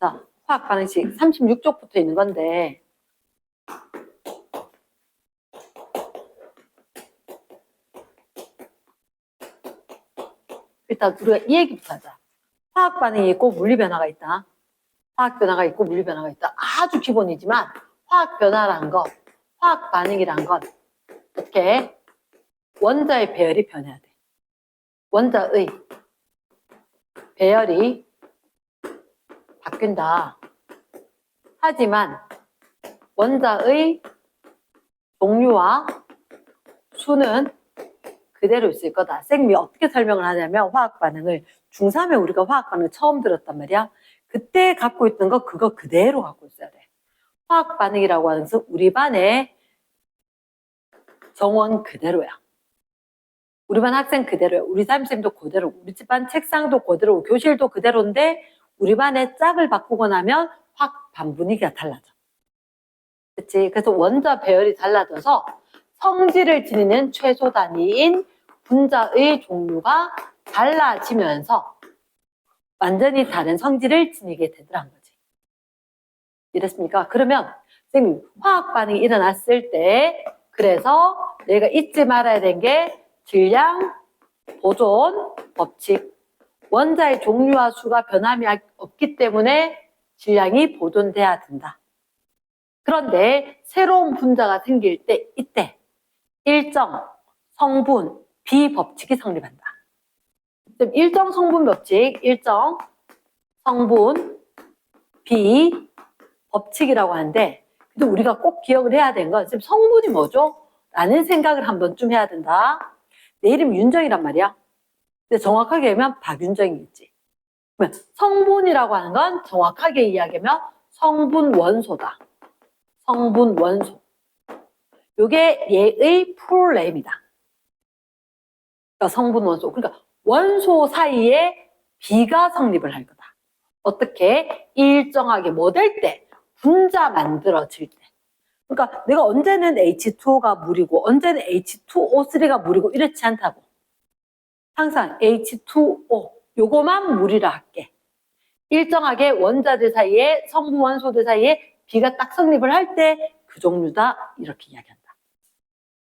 자, 화학 반응식 36쪽부터 있는 건데 일단 우리가 이 얘기부터 하자. 화학 반응이 있고 물리 변화가 있다. 화학 변화가 있고 물리 변화가 있다. 아주 기본이지만 화학 변화란 거, 화학 반응이란 건 어떻게 원자의 배열이 변해야 돼. 원자의 배열이 바뀐다. 하지만 원자의 종류와 수는 그대로 있을 거다. 쌤이 어떻게 설명을 하냐면 화학 반응을 중3에 우리가 화학 반응을 처음 들었단 말이야. 그때 갖고 있던 거 그거 그대로 갖고 있어야 돼. 화학 반응이라고 하는 것은 우리 반의 정원 그대로야. 우리 반 학생 그대로야. 우리 담임쌤도 그대로, 우리 집반 책상도 그대로, 교실도 그대로인데 우리 반의 짝을 바꾸고 나면 확 반 분위기가 달라져. 그치? 그래서 원자 배열이 달라져서 성질을 지니는 최소 단위인 분자의 종류가 달라지면서 완전히 다른 성질을 지니게 되더란 거지. 이랬습니까? 그러면 선생님 화학 반응이 일어났을 때 그래서 내가 잊지 말아야 되는 게 질량 보존 법칙. 원자의 종류와 수가 변함이 없기 때문에 질량이 보존돼야 된다. 그런데 새로운 분자가 생길 때 이때 일정 성분 비법칙이 성립한다. 일정 성분 법칙, 일정 성분 비법칙이라고 하는데 그래도 우리가 꼭 기억을 해야 되는 건 지금 성분이 뭐죠? 라는 생각을 한 번쯤 해야 된다. 내 이름 윤정이란 말이야. 근데 정확하게 하면 박윤정이겠지. 그러면 성분이라고 하는 건 정확하게 이야기하면 성분 원소다. 성분 원소. 요게 얘의 프로레임이다. 그러니까 성분 원소. 그러니까 원소 사이에 비가 성립을 할 거다. 어떻게? 일정하게 뭐 될 때? 분자 만들어질 때. 그러니까 내가 언제는 H2O가 물이고 언제는 H2O3가 물이고 이렇지 않다고. 항상 H2O 요거만 물이라 할게. 일정하게 원자들 사이에 성분 원소들 사이에 비가 딱 성립을 할 때 그 종류다 이렇게 이야기한다.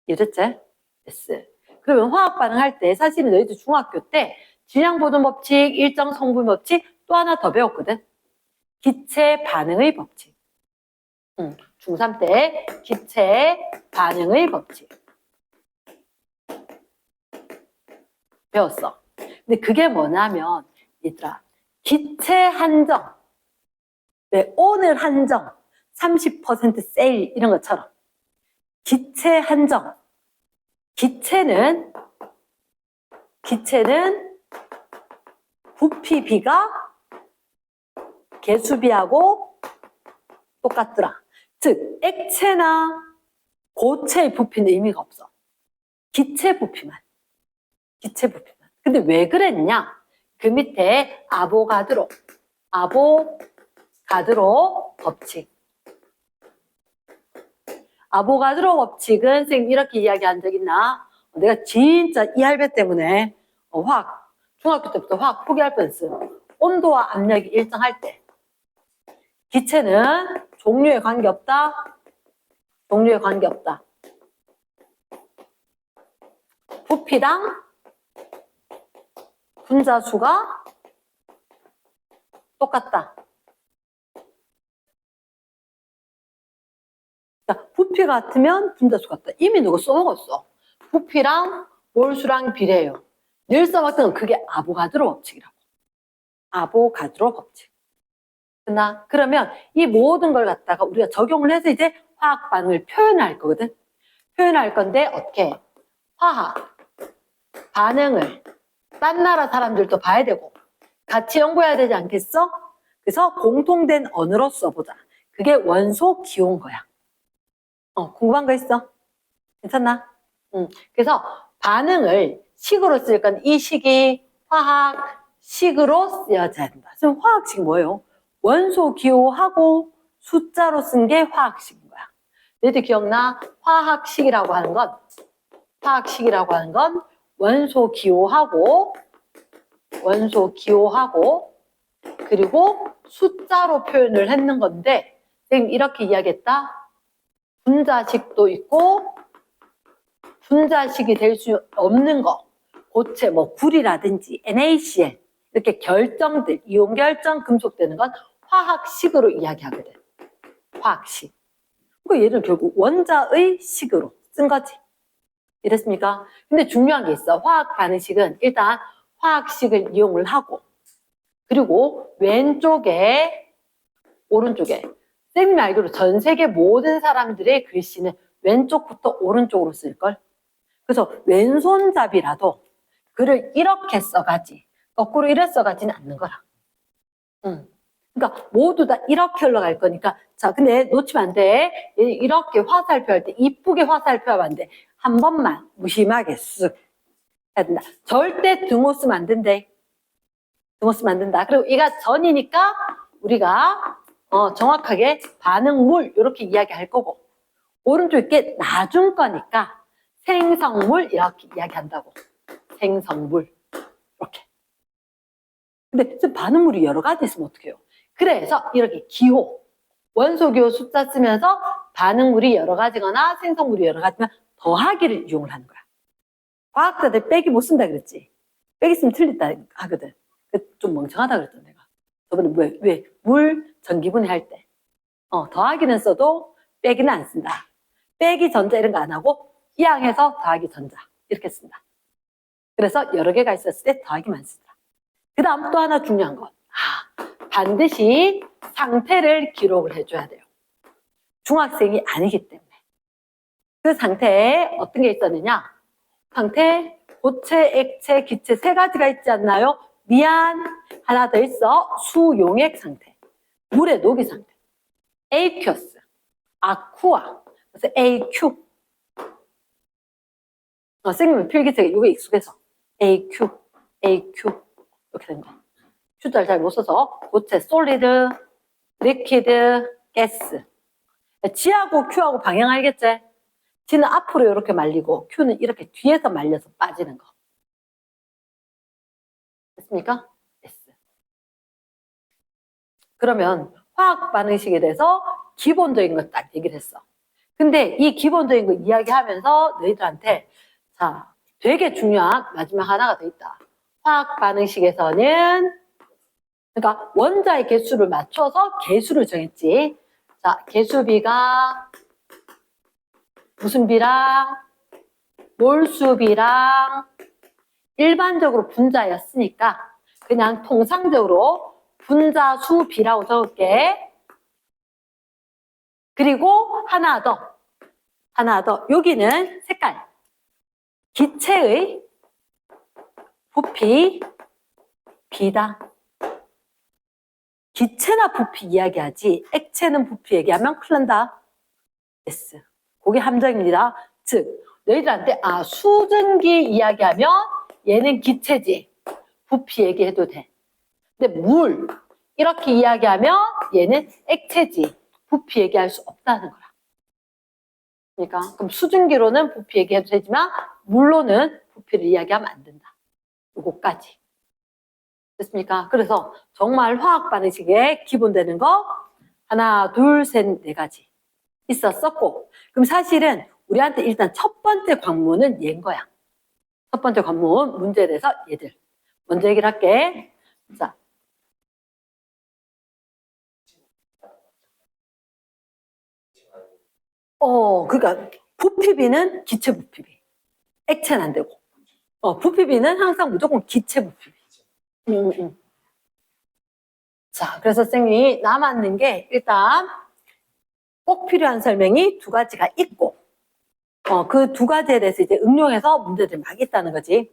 이해됐지? 됐어. 그러면 화학 반응할 때 사실은 너희들 중학교 때 질량 보존 법칙, 일정 성분 법칙 또 하나 더 배웠거든. 기체 반응의 법칙. 중3 때 기체 반응의 법칙 배웠어. 근데 그게 뭐냐면 얘들아 기체 한정 왜 오늘 한정 30% 세일 이런 것처럼 기체 한정 기체는 부피비가 개수비하고 똑같더라. 즉 액체나 고체의 부피는 의미가 없어. 기체 부피만. 근데 왜 그랬냐? 그 밑에 아보가드로 법칙. 아보가드로 법칙은 선생님 이렇게 이야기한 적 있나? 내가 진짜 이 할배 때문에 중학교 때부터 화학 포기할 뻔했어. 온도와 압력이 일정할 때 기체는 종류에 관계없다. 부피당 분자 수가 똑같다. 자, 부피 같으면 분자 수 같다. 이미 누가 써먹었어. 부피랑 몰수랑 비례해요. 늘 써봤던 건 그게 아보가드로 법칙이라고. 아보가드로 법칙. 그러면 이 모든 걸 갖다가 우리가 적용을 해서 이제 화학 반응을 표현할 거거든. 표현할 건데 어떻게? 화학 반응을 딴 나라 사람들도 봐야 되고 같이 연구해야 되지 않겠어? 그래서 공통된 언어로 써보자. 그게 원소 기호인 거야. 궁금한 거 있어? 괜찮나? 그래서 반응을 식으로 쓸 건 이 식이 화학식으로 쓰여져야 된다. 지금 화학식 뭐예요? 원소 기호하고 숫자로 쓴 게 화학식인 거야. 너희들 기억나? 화학식이라고 하는 건 원소 기호하고 그리고 숫자로 표현을 했는 건데 선생님 이렇게 이야기했다. 분자식도 있고 분자식이 될 수 없는 거 고체 뭐 구리라든지 NaCl 이렇게 결정들 이온 결정 금속되는 건 화학식으로 이야기하거든. 화학식. 그 얘는 결국 원자의 식으로 쓴 거지. 이랬습니까? 근데 중요한 게 있어. 화학 반응식은 일단 화학식을 이용을 하고 그리고 왼쪽에 오른쪽에 쌤이 알기로 전 세계 모든 사람들의 글씨는 왼쪽부터 오른쪽으로 쓸걸. 그래서 왼손잡이라도 글을 이렇게 써가지 거꾸로 이래 써가지는 않는 거라. 그러니까 모두 다 이렇게 흘러갈 거니까 자 근데 놓치면 안 돼. 이렇게 화살표 할 때 이쁘게 화살표 하면 안 돼. 한 번만 무심하게 쓱 해야 된다. 절대 등호 쓰면 안 된대. 등호 쓰면 안 된다. 그리고 이가 전이니까 우리가 정확하게 반응물 이렇게 이야기할 거고 오른쪽 게 나중 거니까 생성물 이렇게 이야기한다고. 생성물 이렇게. 근데 반응물이 여러 가지 있으면 어떡해요? 그래서 이렇게 기호, 원소기호 숫자 쓰면서 반응물이 여러 가지거나 생성물이 여러 가지면 더하기를 이용을 하는 거야. 과학자들 빼기 못 쓴다 그랬지? 빼기 쓰면 틀린다 하거든. 좀 멍청하다 그랬던 내가. 저번에 왜? 물, 전기분해 할 때. 더하기는 써도 빼기는 안 쓴다. 빼기 전자 이런 거 안 하고 이항해서 더하기 전자 이렇게 쓴다. 그래서 여러 개가 있었을 때 더하기만 쓴다. 그 다음 또 하나 중요한 건 반드시 상태를 기록을 해줘야 돼요. 중학생이 아니기 때문에. 그 상태에 어떤 게 있었느냐? 상태, 고체, 액체, 기체 세 가지가 있지 않나요? 미안, 하나 더 있어. 수용액 상태, 물의 녹이 상태, aqueous, 아쿠아, 그래서 AQ. 선생님은 필기체가 이거 익숙해서 AQ 이렇게 됩니다. Q자를 잘 못 써서 고체, solid, liquid, gas. G하고 Q하고 방향 알겠지? G는 앞으로 이렇게 말리고 Q는 이렇게 뒤에서 말려서 빠지는 거. 됐습니까? 됐어. 그러면 화학 반응식에 대해서 기본적인 거 딱 얘기를 했어. 근데 이 기본적인 거 이야기하면서 너희들한테 자, 되게 중요한 마지막 하나가 더 있다. 화학 반응식에서는 그러니까 원자의 개수를 맞춰서 개수를 정했지. 자, 개수비가 무슨 비랑 몰수비랑 일반적으로 분자였으니까 그냥 통상적으로 분자수 비라고 적을게. 그리고 하나 더. 여기는 색깔. 기체의 부피 비다. 기체나 부피 이야기하지 액체는 부피 얘기하면 큰일 난다. S. 그게 함정입니다. 즉 너희들한테 수증기 이야기하면 얘는 기체지. 부피 얘기해도 돼. 근데 물 이렇게 이야기하면 얘는 액체지. 부피 얘기할 수 없다는 거라. 그러니까 그럼 수증기로는 부피 얘기해도 되지만 물로는 부피를 이야기하면 안 된다. 요거까지. 됐습니까? 그래서 정말 화학 반응식에 기본되는 거 하나, 둘, 셋, 네 가지 있었었고 그럼 사실은 우리한테 일단 첫 번째 관문은 얘인 거야. 첫 번째 관문 문제에 대해서 얘들 먼저 얘기를 할게. 자, 그러니까 부피비는 기체 부피비, 액체는 안 되고, 부피비는 항상 무조건 기체 부피비. 자, 그래서 선생님이 남았는 게 일단 꼭 필요한 설명이 두 가지가 있고, 그 두 가지에 대해서 이제 응용해서 문제들이 막 있다는 거지.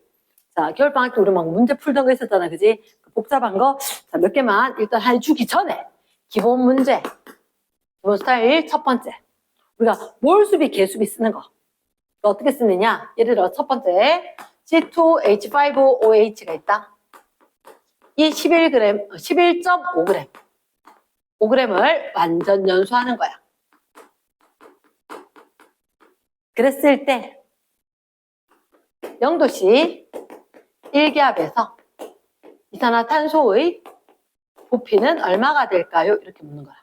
자, 겨울방학 때 우리 막 문제 풀던 거 있었잖아, 그지? 복잡한 거, 자, 몇 개만 일단 해주기 전에 기본 문제, 기본 스타일 첫 번째. 우리가 몰수비, 개수비 쓰는 거. 어떻게 쓰느냐? 예를 들어 첫 번째 C2H5OH가 있다. 이 11g, 11.5g. 5g을 완전 연소하는 거야. 그랬을 때 0도씨 1기압에서 이산화탄소의 부피는 얼마가 될까요? 이렇게 묻는 거야.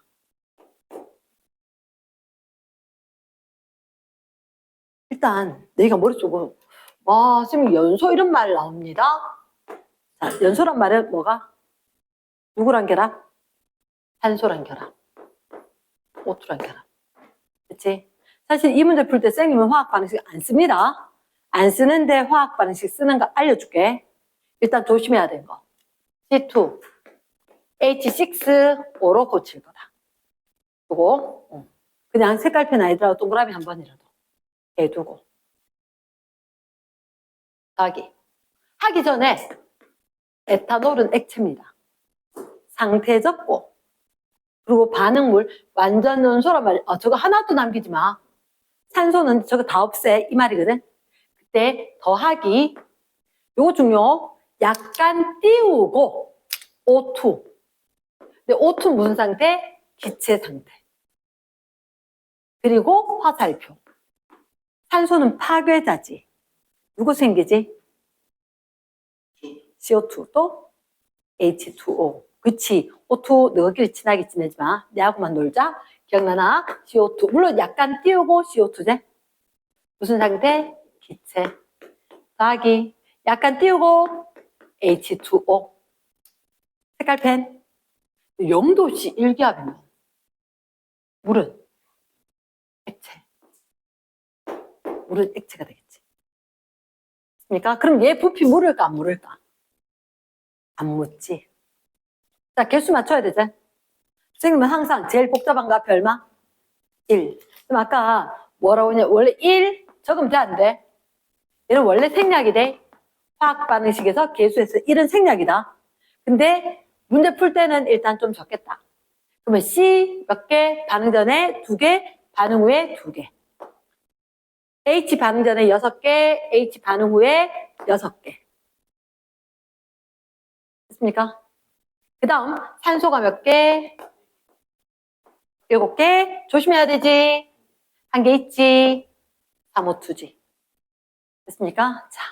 일단 내가 머릿속으로 와, 선생님 연소 이런 말 나옵니다. 자, 연소란 말은 뭐가? 누구랑 결합? 산소랑 결합. O2랑 결합. 그치? 사실 이 문제 풀 때 선생님은 화학 반응식 안 씁니다. 안 쓰는데 화학 반응식 쓰는 거 알려줄게. 일단 조심해야 되는 거. C2, H6O로 고칠 거다. 두고 그냥 색깔펜 아니더라도 동그라미 한 번이라도 해두고 하기 전에 에탄올은 액체입니다. 상태적고 그리고 반응물 완전 연소란 말이야. 저거 하나도 남기지 마. 산소는 저거 다 없애 이 말이거든. 그때 더하기 요거 중요. 약간 띄우고 O2. 근데 O2는 무슨 상태? 기체 상태. 그리고 화살표. 산소는 파괴자지. 누구 생기지? CO2 또 H2O. 그치. O2 너희끼리 친하게 지내지 마. 내하고만 놀자. 기억나나? CO2. 물론 약간 띄우고 CO2제. 무슨 상태? 기체. 더하기. 약간 띄우고 H2O. 색깔펜. 0도씨 1기압이면 물은 액체. 물은 액체가 되겠지. 그러니까 그럼 얘 부피 물을까 안 물을까? 안 묻지. 자, 개수 맞춰야 되지. 선생님은 항상 제일 복잡한 거 앞에 얼마? 1. 그럼 아까 뭐라고 했냐? 원래 1 적으면 돼, 안 돼? 얘는 원래 생략이 돼. 화학 반응식에서 개수에서 1은 생략이다. 근데 문제 풀 때는 일단 좀 적겠다. 그러면 C 몇 개? 반응 전에 2개, 반응 후에 2개. H 반응 전에 6개, H 반응 후에 6개. 됐습니까? 그 다음 산소가 몇 개? 7개. 조심해야 되지. 한 개 있지. 3O2지. 됐습니까? 자,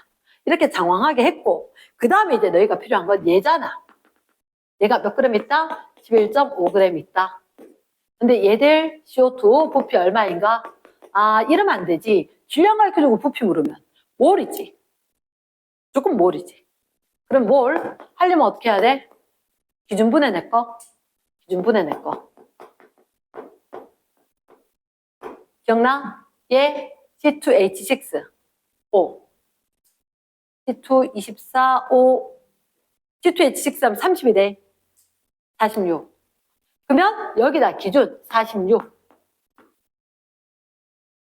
이렇게 장황하게 했고 그 다음에 이제 너희가 필요한 건 얘잖아. 얘가 몇 그램 있다? 11.5g 있다. 근데 얘들 CO2 부피 얼마인가? 아, 이러면 안 되지. 질량 가르쳐주고 부피 물으면 몰이지. 조금 몰이지. 그럼 몰 하려면 어떻게 해야 돼? 기준분해 내 거. 기준분해 내 거. 기억나? 얘 C2H6 O C2 24 O C2H6 하면 30이 돼. 46. 그러면 여기다 기준 46.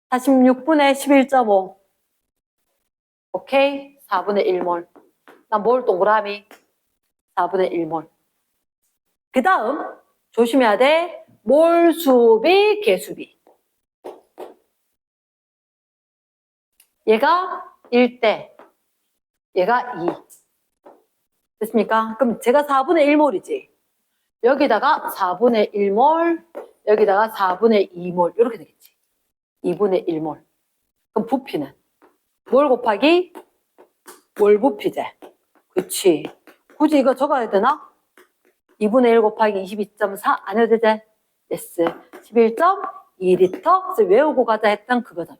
46분의 11.5. 오케이? 4분의 1몰. 나 몰 동그라미. 4분의 1몰. 그 다음 조심해야 돼. 몰수비, 개수비. 얘가 1대, 얘가 2. 됐습니까? 그럼 제가 4분의 1몰이지. 여기다가 4분의 1몰, 여기다가 4분의 2몰 이렇게 되겠지. 2분의 1몰. 그럼 부피는 몰 곱하기 몰 부피제. 그치. 굳이 이거 적어야 되나? 2분의 1 곱하기 22.4 안 해도 되지? yes. 11.2리터. 그래서 외우고 가자 했던 그거잖아.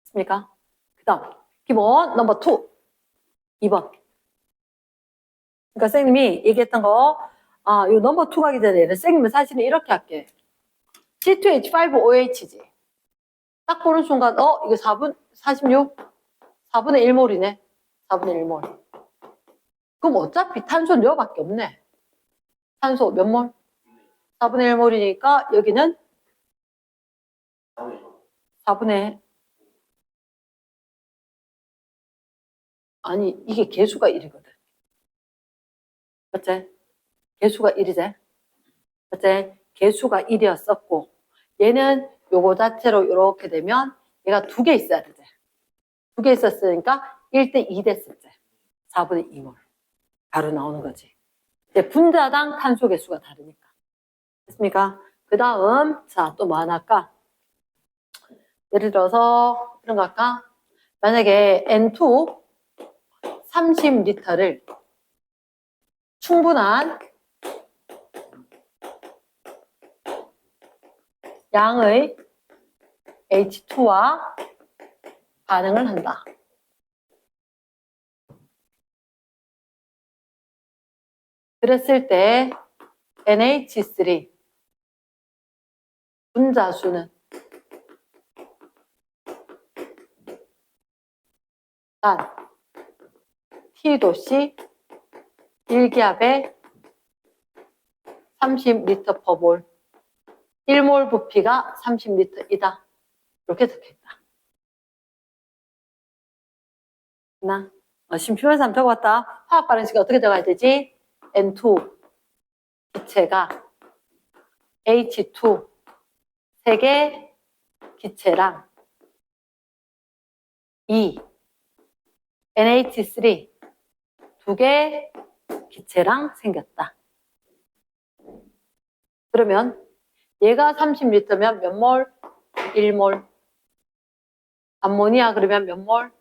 됐습니까? 그 다음 기본 넘버 2. 2번. 그러니까 선생님이 얘기했던 거, 요 넘버 2 가기 전에 선생님은 사실은 이렇게 할게. C2H5OH지. 딱 보는 순간, 이거 46? 4분의 1몰이네. 4분의 1몰. 그럼 어차피 탄소는 여기밖에 없네. 탄소 몇 몰? 4분의 1몰이니까 여기는 4분의 아니 이게 개수가 1이거든. 맞지? 개수가 1이지? 맞지? 개수가 1이었었고 얘는 요거 자체로 이렇게 되면 얘가 2개 있어야 되지. 2개 있었으니까 1대 2 됐었지. 4분의 2몰. 바로 나오는 거지. 이제 분자당 탄소 개수가 다르니까. 됐습니까? 그 다음 자, 또 뭐 하나 할까? 예를 들어서 이런 거 할까? 만약에 N2 30리터를 충분한 양의 H2와 반응을 한다. 그랬을 때 NH3 분자수는 단 T도씨 1기압에 30L/몰 1몰 부피가 30L이다. 이렇게 적혀있다. 나 심심해서 한번 적어봤다. 화학 반응식이 어떻게 적어야 되지? N2 기체가 H2 3개 기체랑 NH3 2개 기체랑 생겼다. 그러면 얘가 30L면 몇 몰? 1몰. 암모니아 그러면 몇 몰?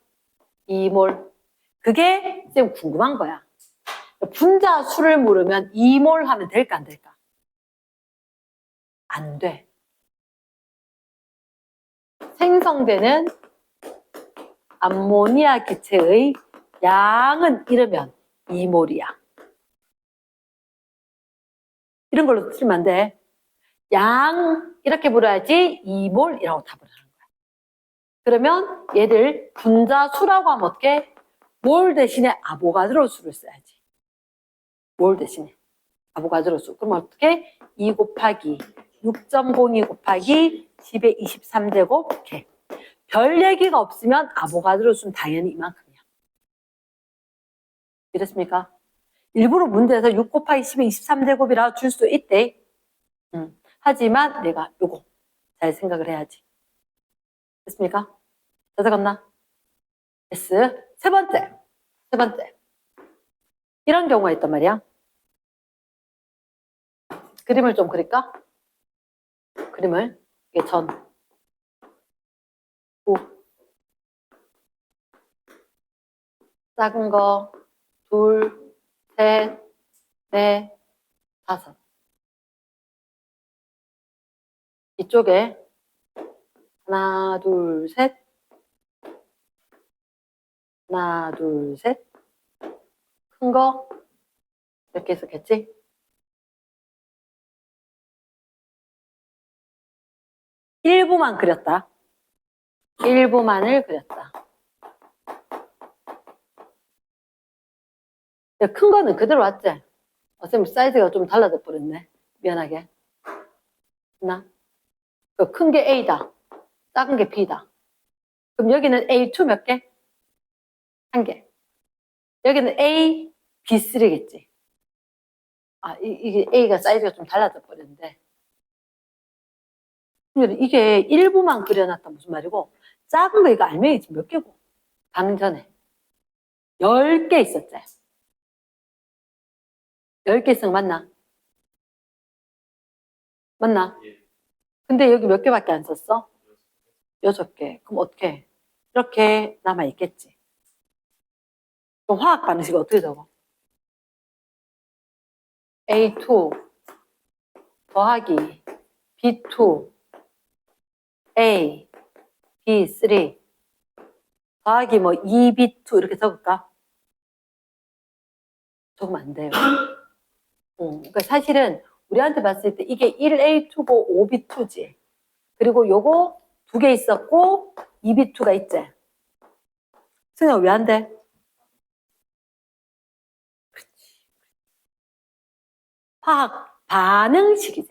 2몰. 그게 쌤 궁금한 거야. 분자 수를 물으면 2몰 하면 될까 안 될까? 안 돼. 생성되는 암모니아 기체의 양은 이르면 2몰이야. 이런 걸로 쓰면 안 돼. 양 이렇게 불어야지 2몰이라고 답을 하는 거야. 그러면 얘들 분자 수라고 하면 어떻게? 몰 대신에 아보가드로 수를 써야지. 몰 대신에 아보가드로 수. 그럼 어떻게? 2 곱하기 6.02 곱하기 10의 23제곱 이렇게. 별 얘기가 없으면 아보가드로 수는 당연히 이만큼이야. 이랬습니까? 일부러 문제에서 6 곱하기 10의 23제곱이라 줄 수 있대. 하지만 내가 요거 잘 생각을 해야지. 됐습니까? 다 적었나? S. 세 번째. 이런 경우가 있단 말이야. 그림을 좀 그릴까? 그림을. 이게 전. 9. 작은 거. 2, 3, 4, 5. 이쪽에 하나, 둘, 셋. 하나, 둘, 셋. 큰 거 이렇게 있었겠지? 일부만 그렸다. 일부만을 그렸다. 큰 거는 그대로 왔지? 쌤 사이즈가 좀 달라져 버렸네. 미안하게. 큰 게 A다. 작은 게 B다. 그럼 여기는 A2 몇 개? 한 개. 여기는 A, B3겠지. 이게 A가 사이즈가 좀 달라져 버렸는데. 이게 일부만 그려놨다 무슨 말이고, 작은 거 이거 알맹이 지금 몇 개고? 방금 전에 10개 있었지. 10개 있으면 맞나? 맞나? 근데 여기 몇 개밖에 안 썼어? 6개. 그럼 어떻게? 이렇게 남아있겠지. 그럼 화학 반응식이 어떻게 적어? A2 더하기 B2 A B3 더하기 뭐 2B2 이렇게 적을까? 적으면 안 돼요. 그러니까 사실은 우리한테 봤을 때 이게 1A2고 5B2지. 그리고 요거 2개 있었고 2B2가 있지. 승현아 왜 안 돼? 화학 반응식이지.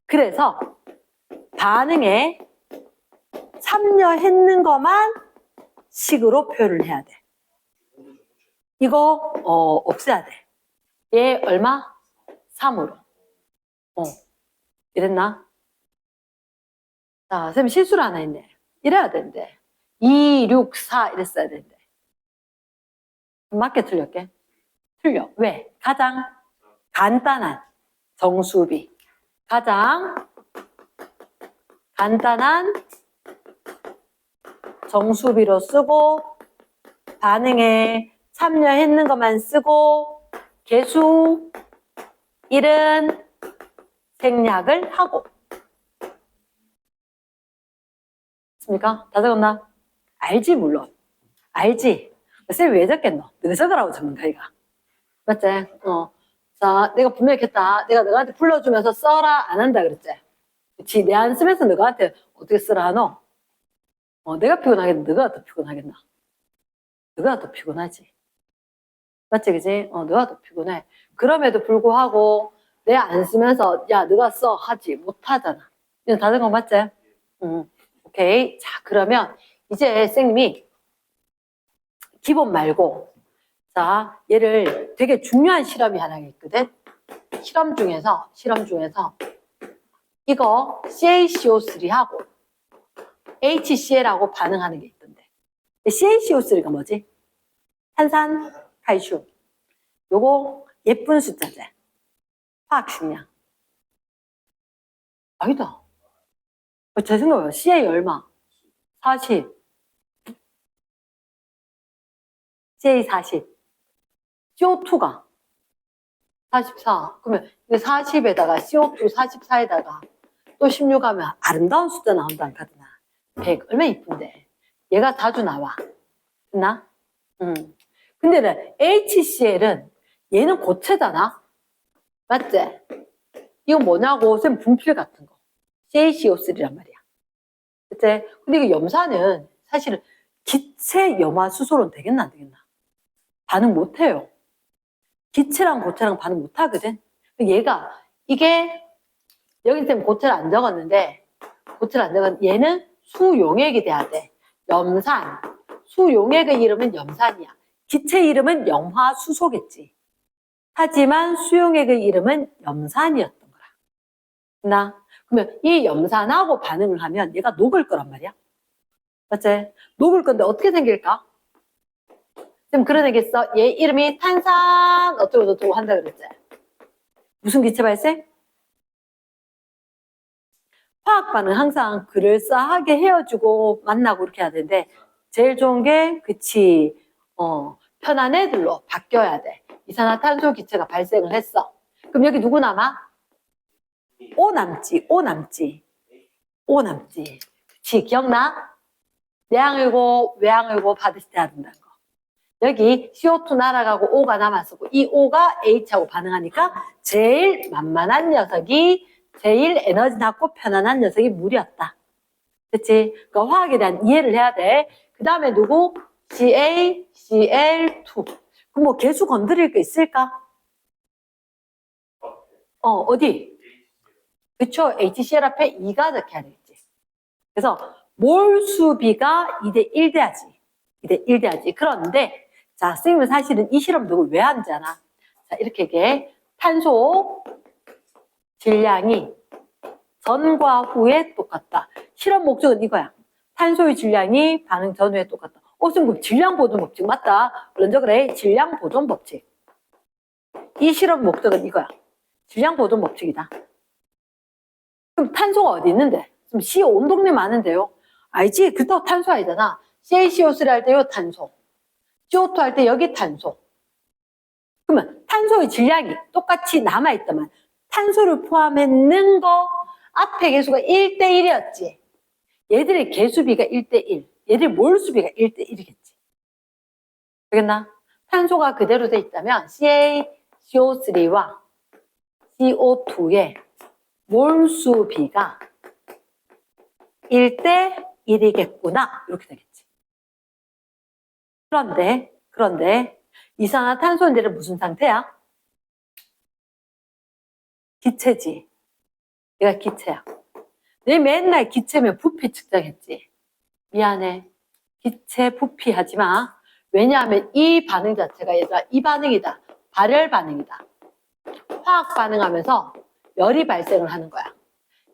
그래서 반응에 참여했는 것만 식으로 표현을 해야 돼. 이거 없애야 돼. 얘 얼마? 3으로. 이랬나? 자, 선생님 실수를 하나 했네. 이래야 되는데. 2, 6, 4 이랬어야 되는데. 맞게 틀렸게? 틀려. 왜? 가장 간단한 정수비. 가장 간단한 정수비로 쓰고 반응에 참여했는 것만 쓰고 개수 1은 생략을 하고 됐습니까? 다 적었나? 알지, 물론. 알지? 쌤이 왜 적겠노? 너가 적으라고 적는 거야. 맞지? 자, 내가 분명히 했다. 내가 너한테 불러주면서 써라, 안 한다 그랬지? 그치? 내 안 쓰면서 너한테 어떻게 쓰라 하노? 내가 피곤하겠나? 너가 더 피곤하겠나? 너가 더 피곤하지. 맞지, 그지? 너가 더 피곤해. 그럼에도 불구하고, 내 안 쓰면서, 야, 너가 써. 하지. 못하잖아. 이거 다 된 거 맞지? 오케이. 자, 그러면, 이제 쌤님이 기본 말고, 자, 얘를 되게 중요한 실험이 하나 있거든? 실험 중에서, 이거 CaCO3하고 HCl하고 반응하는 게 있던데. CaCO3가 뭐지? 탄산, 칼슘. 요거 예쁜 숫자지. 화학식량. 아니다. 제 생각에 CA 얼마? 40. CA 40. CO2가 44. 그러면 이거 40에다가 CO2 44에다가 또 16 하면 아름다운 숫자 나온다 않거든요. 100. 얼마나 이쁜데. 얘가 자주 나와. 됐나? 근데 HCl은 얘는 고체잖아. 맞지? 이거 뭐냐고 쌤 분필 같은 거. CaCO3란 말이야. 그치? 근데 이거 염산은 사실은 기체 염화수소로는 되겠나 안 되겠나? 반응 못해요. 기체랑 고체랑 반응 못하거든? 얘가 이게 여기 쌤 고체를 안 적었는데 얘는 수용액이 돼야 돼. 염산. 수용액의 이름은 염산이야. 기체 이름은 염화수소겠지. 하지만 수용액의 이름은 염산이었던 거라. 그러면 이 염산하고 반응을 하면 얘가 녹을 거란 말이야. 맞지? 녹을 건데 어떻게 생길까? 지금 그런 얘기했어. 얘 이름이 탄산 어쩌고 한다 그랬지? 무슨 기체 발생? 화학 반응 항상 그럴싸하게 헤어지고 만나고 그렇게 해야 되는데 제일 좋은 게 그치 편한 애들로 바뀌어야 돼. 이산화탄소 기체가 발생을 했어. 그럼 여기 누구 남아? O 남지. 그치 기억나? 내항이고 외항이고 받으실 때 한다는 거. 여기 CO2 날아가고 O가 남았었고 이 O가 H하고 반응하니까 제일 만만한 녀석이 제일 에너지 낮고 편안한 녀석이 물이었다. 그치? 그러니까 화학에 대한 이해를 해야 돼. 그 다음에 누구? CaCl2. 그럼 뭐 개수 건드릴 거 있을까? 어디? 그쵸? HCl 앞에 2가 적혀야 되겠지. 그래서 몰수비가 2대1 돼야지. 2대1 돼야지. 그런데 자, 선생님은 사실은 이 실험 누구 왜 하는지 알아? 자, 이렇게 얘기해. 탄소 질량이 전과 후에 똑같다. 실험 목적은 이거야. 탄소의 질량이 반응 전후에 똑같다. 선생님 질량 보존 법칙 맞다. 먼저 그래. 질량 보존 법칙. 이 실험 목적은 이거야. 질량 보존 법칙이다. 그럼 탄소가 어디 있는데? 지금 CO 온동리 많은데요. 알지? 그렇다고 탄소 아니잖아. CaCO3 할 때요 탄소. CO2 할 때 여기 탄소. 그러면 탄소의 질량이 똑같이 남아있다면 탄소를 포함했는 거 앞에 개수가 1대1이었지. 얘들의 개수비가 1대1. 얘들 몰수비가 1대1이겠지. 알겠나? 탄소가 그대로 돼 있다면 CaCO3와 CO2의 몰수비가 1대1이겠구나. 이렇게 되겠지. 그런데 이산화탄소인데는 무슨 상태야? 기체지. 얘가 기체야. 내 맨날 기체면 부피 측정했지. 미안해. 기체 부피 하지 마. 왜냐하면 이 반응 자체가 얘들아 이 반응이다. 발열 반응이다. 화학 반응하면서 열이 발생을 하는 거야.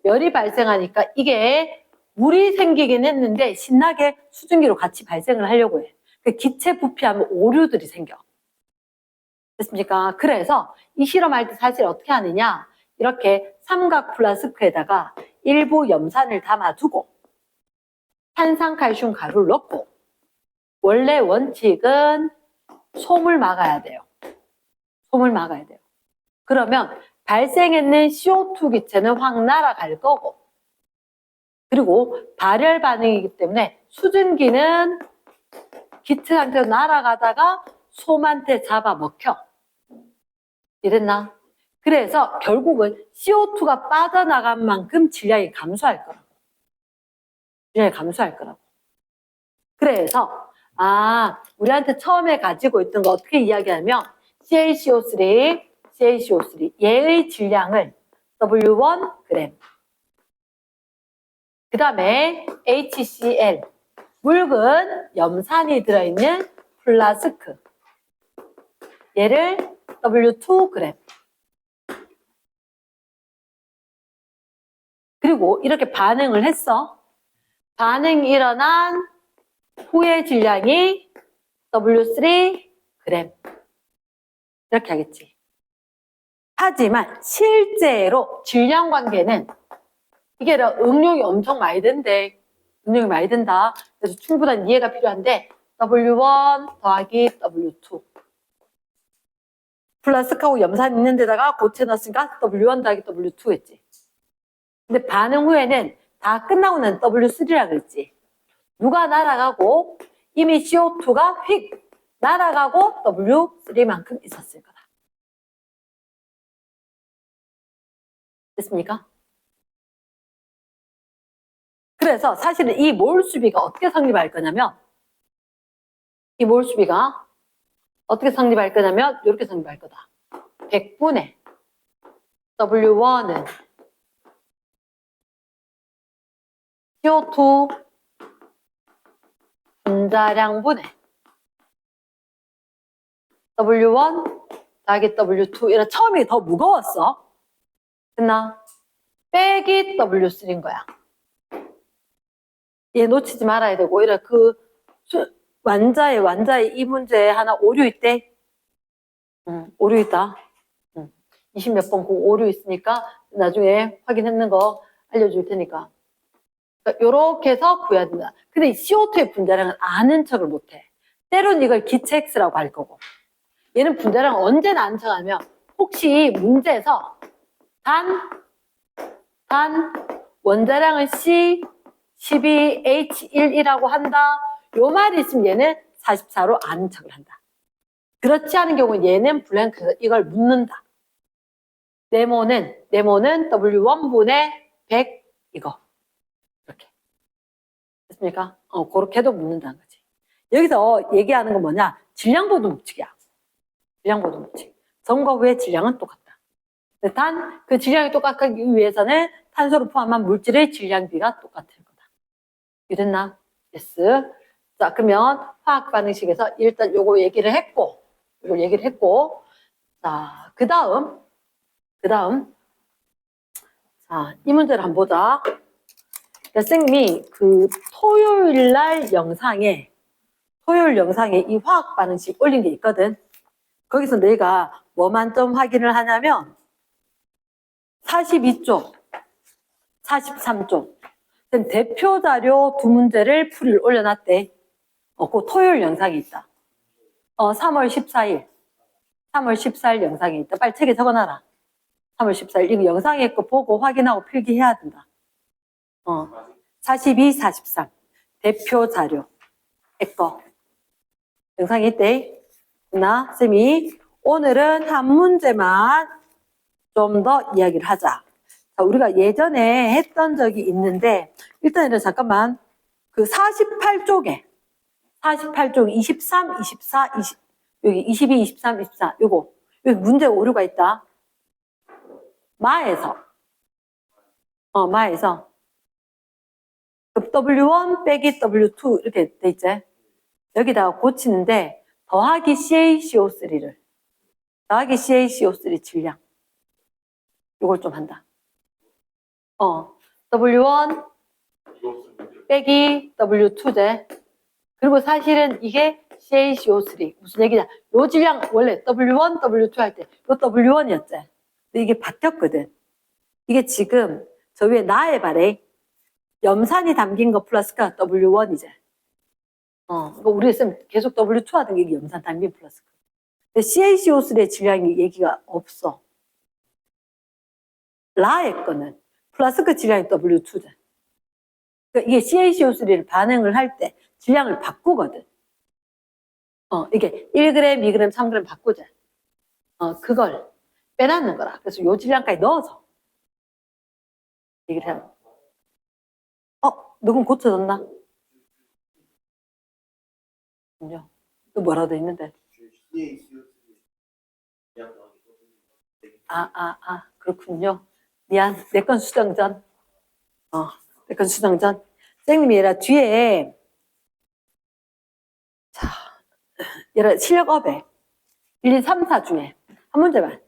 열이 발생하니까 이게 물이 생기긴 했는데 신나게 수증기로 같이 발생을 하려고 해. 그 기체 부피하면 오류들이 생겨. 됐습니까? 그래서 이 실험할 때 사실 어떻게 하느냐? 이렇게 삼각 플라스크에다가 일부 염산을 담아두고 탄산칼슘 가루를 넣고 원래 원칙은 솜을 막아야 돼요. 솜을 막아야 돼요. 그러면 발생했는 CO2 기체는 확 날아갈 거고 그리고 발열 반응이기 때문에 수증기는 기체 상태로 날아가다가 솜한테 잡아먹혀. 이랬나? 그래서 결국은 CO2가 빠져나간 만큼 질량이 감소할 거라고. 질량이 감소할 거라고. 그래서 우리한테 처음에 가지고 있던 거 어떻게 이야기하면 CaCO3 얘의 질량을 W1g 그 다음에 HCl 묽은 염산이 들어있는 플라스크 얘를 W2g 그리고 이렇게 반응을 했어. 반응이 일어난 후의 질량이 W3g 이렇게 하겠지. 하지만 실제로 질량 관계는 이게 응용이 엄청 많이 된대. 응용이 많이 된다. 그래서 충분한 이해가 필요한데 W1 더하기 W2 플라스크하고 염산 있는 데다가 고체 넣었으니까 W1 더하기 W2 했지. 근데 반응 후에는 다 끝나고 난 W3라 그랬지. 누가 날아가고 이미 CO2가 휙 날아가고 W3만큼 있었을 거다. 됐습니까? 그래서 사실은 이 몰수비가 어떻게 성립할 거냐면 이 몰수비가 어떻게 성립할 거냐면 이렇게 성립할 거다. 100분의 W1은 CO2 분자량분의 W1 더하기 W2 이런 처음이 더 무거웠어. 됐나? 빼기 W3인 거야. 얘 놓치지 말아야 되고 이래 완자에 이 문제에 하나 오류 있대. 오류 있다. 20몇 번 그 오류 있으니까 나중에 확인했는 거 알려줄 테니까. 그러니까 요렇게 해서 구해야 된다. 근데 이 CO2의 분자량은 아는 척을 못해. 때론 이걸 기체 X라고 할 거고. 얘는 분자량 언제나 아는 척 하면 혹시 문제에서 단 원자량은 C 12H1이라고 한다. 요 말이 있으면 얘는 44로 아는 척을 한다. 그렇지 않은 경우는 얘는 블랭크에서 이걸 묻는다. 네모는 W1분의 100 이거. 이렇게. 됐습니까? 그렇게도 묻는다는 거지. 여기서 얘기하는 건 뭐냐? 질량보도 묵칙이야. 질량보도 묵칙. 전과 후의 질량은 똑같다. 단 그 질량이 똑같기 위해서는 탄소를 포함한 물질의 질량비가 똑같을 거다. 이랬나? yes. 자, 그러면 화학 반응식에서 일단 요거 얘기를 했고, 자, 그 다음, 자, 이 문제를 한번 보자. 선생님이 그 토요일 영상에 이 화학 반응식 올린 게 있거든. 거기서 내가 뭐만 좀 확인을 하냐면 42쪽, 43쪽 대표 자료 두 문제를 풀이를 올려놨대. 그 토요일 영상이 있다. 3월 14일 영상이 있다. 빨리 책에 적어놔라. 3월 14일 이거 영상에 거 보고 확인하고 필기해야 된다. 42, 43 대표 자료 거 영상이 있대. 나 쌤이 오늘은 한 문제만 좀 더 이야기를 하자. 자, 우리가 예전에 했던 적이 있는데 일단은 잠깐만 그 48쪽에 23, 24, 20 여기 22, 23, 24 요거 여기 문제 오류가 있다. 마에서 W1 빼기 W2 이렇게 돼 있지. 여기다가 고치는데 더하기 CaCO3 질량 이걸 좀 한다. W1 빼기 W2제. 그리고 사실은 이게 CaCO3 무슨 얘기냐? 요 질량 원래 W1, W2 할 때 요 W1이었지. 근데 이게 바뀌었거든. 이게 지금 저 위에 나의 발에 염산이 담긴 거 플러스가 W1이제. 그러니까 우리 쌤 계속 W2 하던 게 이게 염산 담긴 플러스가. 근데 CaCO3의 질량이 얘기가 없어. 라의 거는 플라스크 질량이 W2제. 그러니까 이게 CaCO3를 반응을 할 때 질량을 바꾸거든. 이게 1g, 2g, 3g 바꾸자. 그걸 빼놨는 거라. 그래서 요 질량까지 넣어서 얘기를 해야 녹음 고쳐졌나? 아니요. 또 뭐라도 있는데. 그렇군요. 미안. 내 건 수정 전. 내 건 수정 전. 선생님이 얘라 뒤에, 자, 얘라 실력업에 1, 2, 3, 4 중에 한 문제만.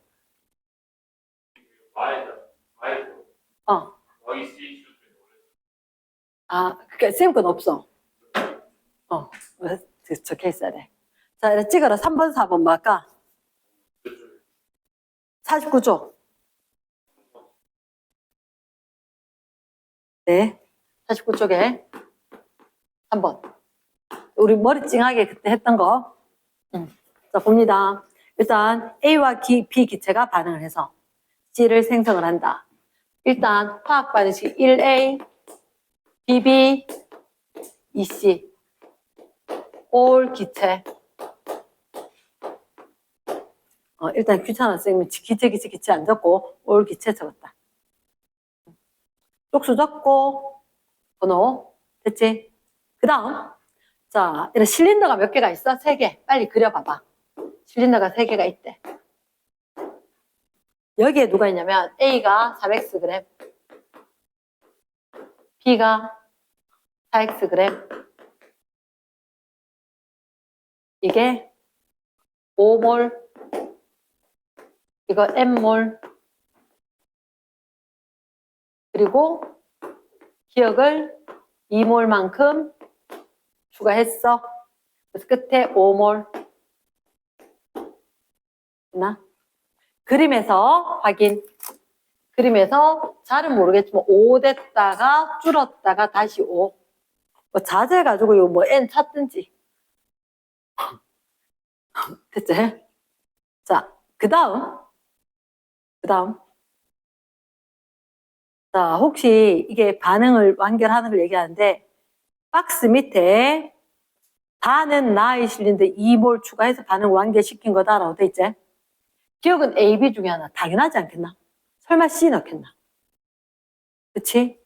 그러니까 쌤 건 없어. 적혀 있어야 돼. 자, 이렇게 찍어라. 3번, 4번 뭐 할까? 49조. 네. 49쪽에 3번. 우리 머리 찡하게 그때 했던 거. 자, 봅니다. 일단 A와 B 기체가 반응을 해서 C를 생성을 한다. 일단 화학 반응식 1A, BB, EC. 올 기체. 일단 귀찮아 선생님이 기체 안 적고 올 기체 적었다. 쪽수 적고 번호 됐지? 그 다음 자 이런 실린더가 몇 개가 있어? 3개. 빨리 그려봐봐. 실린더가 3개가 있대. 여기에 누가 있냐면 A가 400g, B가 400g, 이게 5몰, 이거 M몰, 그리고 기억을 2몰만큼 추가했어. 그래서 끝에 5몰. 됐나? 그림에서 확인. 그림에서 잘은 모르겠지만 5 됐다가 줄었다가 다시 5. 뭐 자제 가지고 이거 뭐 N 찾든지. 됐지? 자, 그 다음. 자, 혹시 이게 반응을 완결하는 걸 얘기하는데, 박스 밑에 다는 나의 실린데 2몰 추가해서 반응 완결시킨 거다라고 돼 있지? 기억은 A, B 중에 하나. 당연하지 않겠나? 설마 C 넣겠나? 그치?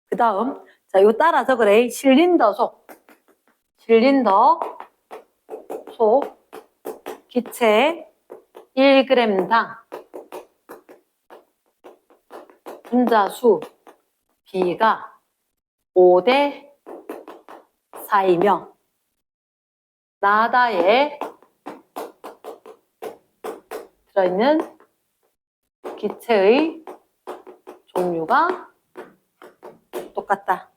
그 다음, 자, 요 따라 적으래. 실린더 속 기체 1g당 분자수 B가 5대 4이며 나다에 들어있는 기체의 종류가 똑같다.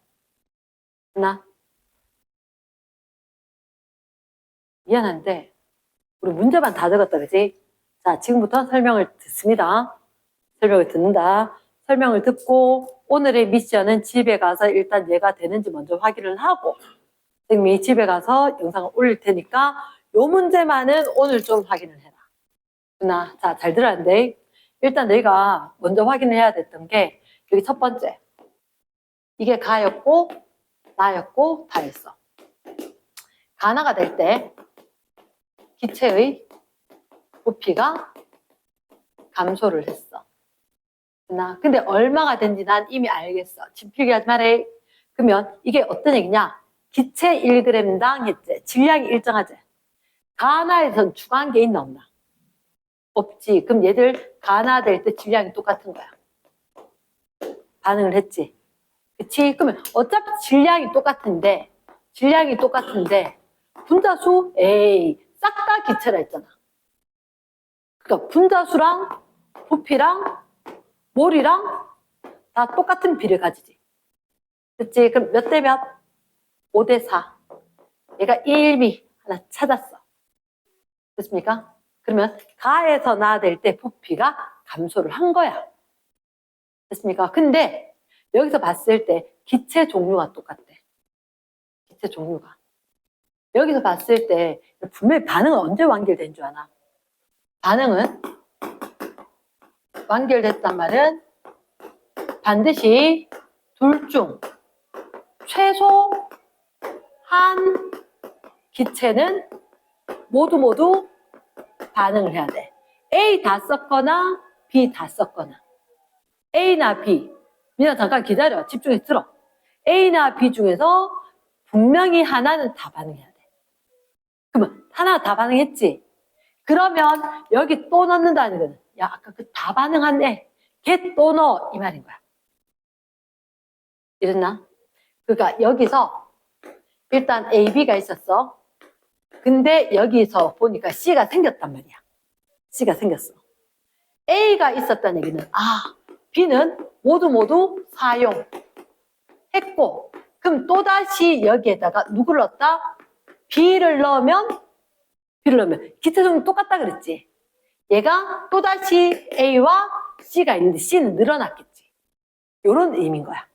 미안한데 우리 문제만 다 적었다 그지? 자, 지금부터 설명을 듣습니다. 설명을 듣는다. 설명을 듣고 오늘의 미션은 집에 가서 일단 얘가 되는지 먼저 확인을 하고 선생님이 집에 가서 영상을 올릴 테니까 요 문제만은 오늘 좀 확인을 해라. 자, 잘 들었는데 일단 내가 먼저 확인을 해야 됐던 게 여기 첫 번째 이게 가였고 나였고 다였어. 가나가 될 때 기체의 부피가 감소를 했어. 근데 얼마가 된지 난 이미 알겠어. 집 필기하지 말해. 그러면 이게 어떤 얘기냐? 기체 1g당 했지. 질량이 일정하지. 가나에선 추가한 게 있나 없나? 없지. 그럼 얘들 가나 될 때 질량이 똑같은 거야. 반응을 했지. 그치? 그러면 어차피 질량이 똑같은데 분자수? 에이, 싹 다 기체라 했잖아. 그러니까 분자수랑 부피랑 몰이랑 다 똑같은 비를 가지지. 그치? 그럼 몇 대 몇? 5대 4. 얘가 1B 하나 찾았어. 됐습니까? 그러면 가에서 나 될 때 부피가 감소를 한 거야. 됐습니까? 근데 여기서 봤을 때 기체 종류가 똑같대. 기체 종류가. 여기서 봤을 때 분명히 반응은 언제 완결된 줄 아나? 반응은 완결됐단 말은 반드시 둘 중 최소 한 기체는 모두 반응을 해야 돼. A 다 썼거나 B 다 썼거나. A나 B. 민아 잠깐 기다려. 집중해서 들어. A나 B 중에서 분명히 하나는 다 반응해야 돼. 그러면 하나 다 반응했지? 그러면 여기 또 넣는다는 거는 야 아까 그 다 반응한 애 걔 또 넣어 이 말인 거야. 이랬나? 그러니까 여기서 일단 A, B가 있었어. 근데 여기서 보니까 C가 생겼단 말이야. C가 생겼어. A가 있었다는 얘기는 B는 모두 사용했고 그럼 또다시 여기에다가 누구를 넣었다? B를 넣으면 기체 성분이 똑같다 그랬지. 얘가 또다시 A와 C가 있는데 C는 늘어났겠지. 이런 의미인 거야.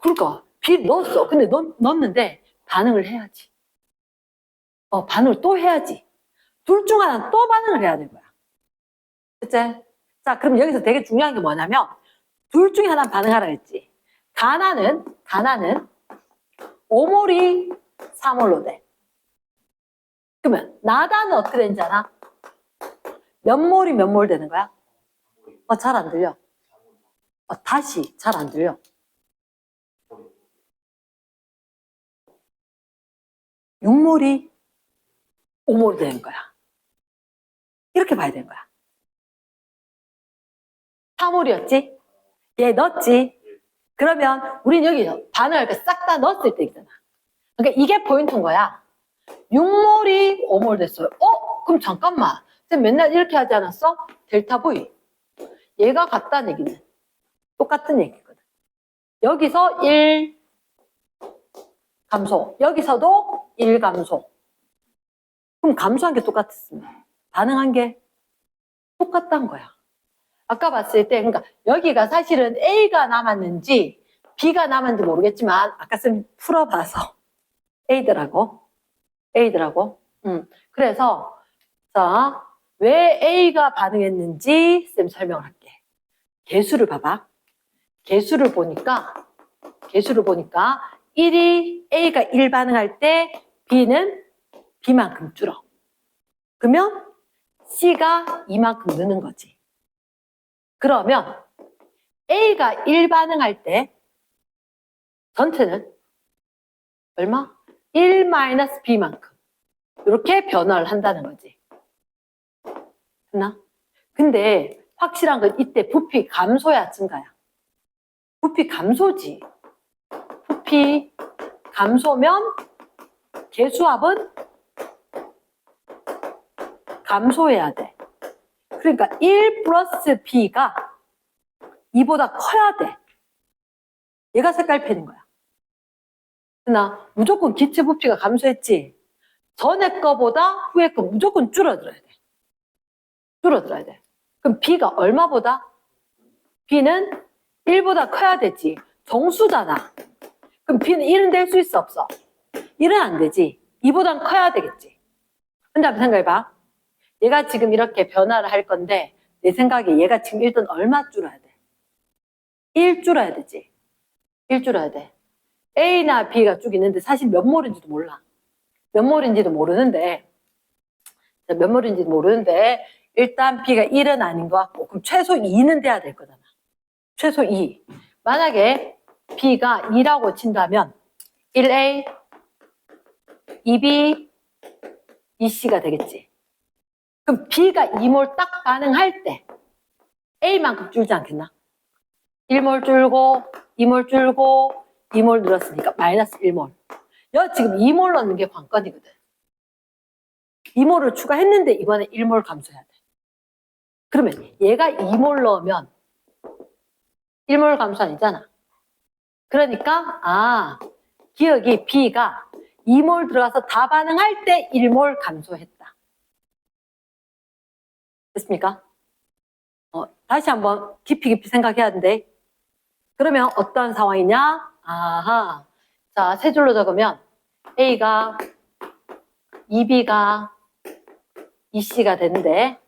그러니까 B 넣었어. 근데 넣었는데 반응을 해야지. 반응을 또 해야지. 둘 중 하나는 또 반응을 해야 되는 거야. 그치? 자, 그럼 여기서 되게 중요한 게 뭐냐면 둘 중에 하나는 반응하라 했지. 가나는 5몰이 4몰로 돼. 그러면 나다는 어떻게 되는지 알아? 몇 몰이 몇 몰 되는 거야? 잘 안 들려. 다시 잘 안 들려. 6몰이 5몰이 되는 거야. 이렇게 봐야 되는 거야. 4몰이었지? 얘 넣었지? 그러면 우린 여기 반응할 거 싹 다 넣었을 때 있잖아. 그러니까 이게 포인트인 거야. 6몰이 5몰 됐어요. 그럼 잠깐만. 쌤 맨날 이렇게 하지 않았어? 델타 V. 얘가 같다는 얘기는 똑같은 얘기거든. 여기서 1 감소. 여기서도 1 감소. 그럼 감소한 게 똑같았으면 반응한 게 똑같다는 거야. 아까 봤을 때 그러니까 여기가 사실은 A가 남았는지 B가 남았는지 모르겠지만 아까 쌤 풀어봐서 A더라고. 그래서 자, 왜 A가 반응했는지 쌤 설명을 할게. 개수를 봐봐. 개수를 보니까 1이 A가 1 반응할 때 B는 B만큼 줄어. 그러면 C가 이만큼 느는 거지. 그러면 A가 1 반응할 때 전체는 얼마? 1-B만큼 이렇게 변화를 한다는 거지. 됐나? 근데 확실한 건 이때 부피 감소야 증가야? 부피 감소지. 부피 감소면 개수합은 감소해야 돼. 그러니까 1 플러스 B가 2보다 커야 돼. 얘가 색깔펜인 거야. 그러나 무조건 기체 부피가 감소했지. 전에 거보다 후에 거 무조건 줄어들어야 돼. 그럼 B가 얼마보다? B는 1보다 커야 되지. 정수잖아. 그럼 B는 1은 될 수 있어 없어? 1은 안 되지. 2보단 커야 되겠지. 근데 한번 생각해봐. 얘가 지금 이렇게 변화를 할 건데 내 생각에 얘가 지금 일단 얼마 줄어야 돼? 1 줄어야 되지. 1 줄어야 돼. A나 B가 쭉 있는데 사실 몇 몰인지도 몰라. 몇 몰인지도 모르는데 일단 B가 1은 아닌 것 같고 그럼 최소 2는 돼야 될 거잖아. 최소 2. 만약에 B가 2라고 친다면 1A, 2B, 2C가 되겠지. 그럼 B가 2몰 딱 반응할 때 A만큼 줄지 않겠나? 1몰 줄고 2몰 줄고 2몰 늘었으니까 마이너스 1몰. 여기 지금 2몰 넣는 게 관건이거든. 2몰을 추가했는데 이번에 1몰 감소해야 돼. 그러면 얘가 2몰 넣으면 1몰 감소 아니잖아. 그러니까 기억이 B가 2몰 들어가서 다 반응할 때 1몰 감소했다. 됐습니까? 다시 한번 깊이 생각해야 하는데 그러면 어떤 상황이냐? 자, 세 줄로 적으면 A가 2B가 2C가 되는데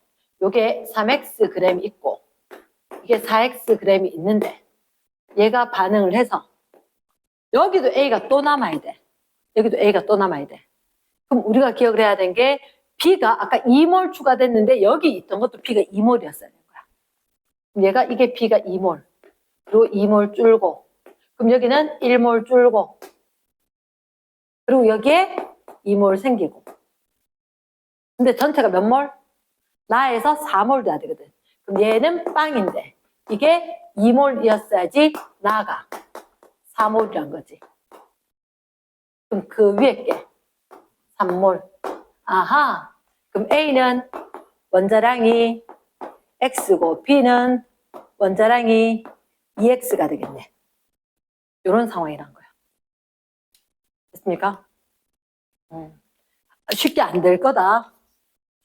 요게 3X g이 있고 이게 4X g이 있는데 얘가 반응을 해서 여기도 A가 또 남아야 돼. 여기도 A가 또 남아야 돼. 그럼 우리가 기억을 해야 되는 게 B가 아까 2몰 추가됐는데 여기 있던 것도 B가 2몰이었어야 되는 거야. 그럼 얘가 이게 B가 2몰. 그리고 2몰 줄고 그럼 여기는 1몰 줄고 그리고 여기에 2몰 생기고 근데 전체가 몇 몰? 나에서 4몰 돼야 되거든. 그럼 얘는 빵인데 이게 2몰이었어야지 나가 4몰이란 거지. 그럼 그 위에 게 3몰. 아하. 그럼 A는 원자량이 X고 B는 원자량이 2X가 되겠네. 이런 상황이란 거야. 됐습니까? 쉽게 안 될 거다.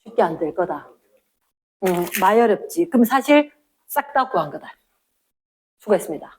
쉽게 안 될 거다. 많이 어렵지. 그럼 사실 싹 다 구한 거다. 수고했습니다.